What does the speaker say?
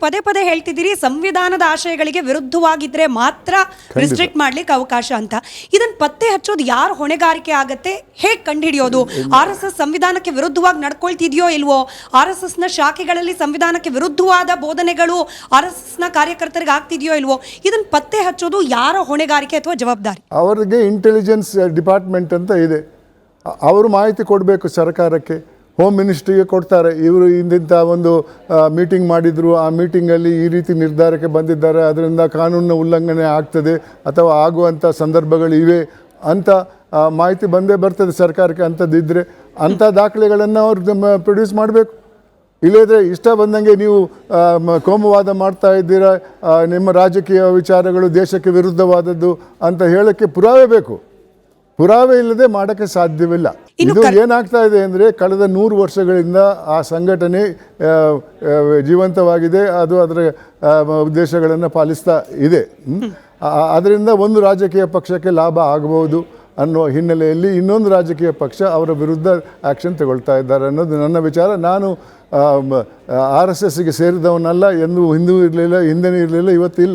ಪದೇ ಪದೇ ಹೇಳ್ತಿದ್ದೀರಿ ಸಂವಿಧಾನದ ಆಶಯಗಳಿಗೆ ವಿರುದ್ಧವಾಗಿದ್ರೆ ಮಾತ್ರ ರಿಸ್ಟ್ರಿಕ್ಟ್ ಮಾಡ್ಲಿಕ್ಕೆ ಅವಕಾಶ ಅಂತ. ಇದನ್ನ ಪತ್ತೆ ಹಚ್ಚೋದು ಯಾರ ಹೊಣೆಗಾರಿಕೆ ಆಗತ್ತೆ? ಹೇಗೆ ಕಂಡುಹಿಡಿಯೋದು? RSS ಸಂವಿಧಾನಕ್ಕೆ ವಿರುದ್ಧವಾಗಿ ನಡ್ಕೊಳ್ತಿದ್ಯೋ ಇಲ್ವೋ? RSS ನ ಶಾಖೆಗಳಲ್ಲಿ ಸಂವಿಧಾನಕ್ಕೆ ವಿರುದ್ಧವಾದ ಬೋಧನೆಗಳು RSS ನ ಕಾರ್ಯಕರ್ತರಿಗೆ ಆಗ್ತಿದೆಯೋ ಇಲ್ವೋ? ಇದನ್ನ ಪತ್ತೆ ಹಚ್ಚೋದು ಯಾರ ಹೊಣೆಗಾರಿಕೆ ಅಥವಾ ಜವಾಬ್ದಾರಿ? ಅವರಿಗೆ ಇಂಟೆಲಿಜೆನ್ಸ್ ಡಿಪಾರ್ಟ್ಮೆಂಟ್ ಅಂತ ಇದೆ, ಅವರು ಮಾಹಿತಿ ಕೊಡಬೇಕು ಸರ್ಕಾರಕ್ಕೆ. ಹೋಮ್ ಮಿನಿಸ್ಟ್ರಿಗೆ ಕೊಡ್ತಾರೆ, ಇವರು ಇಂಥ ಒಂದು ಮೀಟಿಂಗ್ ಮಾಡಿದರು, ಆ ಮೀಟಿಂಗಲ್ಲಿ ಈ ರೀತಿ ನಿರ್ಧಾರಕ್ಕೆ ಬಂದಿದ್ದಾರೆ, ಅದರಿಂದ ಕಾನೂನಿನ ಉಲ್ಲಂಘನೆ ಆಗ್ತದೆ ಅಥವಾ ಆಗುವಂಥ ಸಂದರ್ಭಗಳು ಇವೆ ಅಂತ ಮಾಹಿತಿ ಬಂದೇ ಬರ್ತದೆ ಸರ್ಕಾರಕ್ಕೆ. ಅಂಥದ್ದಿದ್ದರೆ ಅಂಥ ದಾಖಲೆಗಳನ್ನು ಅವ್ರು ಪ್ರೊಡ್ಯೂಸ್ ಮಾಡಬೇಕು. ಇಲ್ಲದ್ರೆ ಇಷ್ಟ ಬಂದಂಗೆ ನೀವು ಕೋಮುವಾದ ಮಾಡ್ತಾ ಇದ್ದೀರಾ, ನಿಮ್ಮ ರಾಜಕೀಯ ವಿಚಾರಗಳು ದೇಶಕ್ಕೆ ವಿರುದ್ಧವಾದದ್ದು ಅಂತ ಹೇಳೋಕ್ಕೆ ಪುರಾವೆ ಬೇಕು. ಪುರಾವೆ ಇಲ್ಲದೆ ಮಾಡೋಕ್ಕೆ ಸಾಧ್ಯವಿಲ್ಲ. ಇದು ಏನಾಗ್ತಾ ಇದೆ ಅಂದರೆ ಕಳೆದ 100 ವರ್ಷಗಳಿಂದ ಆ ಸಂಘಟನೆ ಜೀವಂತವಾಗಿದೆ, ಅದು ಅದರ ಉದ್ದೇಶಗಳನ್ನು ಪಾಲಿಸ್ತಾ ಇದೆ. ಅದರಿಂದ ಒಂದು ರಾಜಕೀಯ ಪಕ್ಷಕ್ಕೆ ಲಾಭ ಆಗಬಹುದು ಅನ್ನೋ ಹಿನ್ನೆಲೆಯಲ್ಲಿ ಇನ್ನೊಂದು ರಾಜಕೀಯ ಪಕ್ಷ ಅವರ ವಿರುದ್ಧ ಆ್ಯಕ್ಷನ್ ತಗೊಳ್ತಾ ಇದ್ದಾರೆ ಅನ್ನೋದು ನನ್ನ ವಿಚಾರ. ನಾನು RSSಗೆ ಸೇರಿದವನಲ್ಲ, ಎಂದೂ ಹಿಂದೂ ಇರಲಿಲ್ಲ, ಹಿಂದೆನೂ ಇರಲಿಲ್ಲ, ಇವತ್ತಿಲ್ಲ.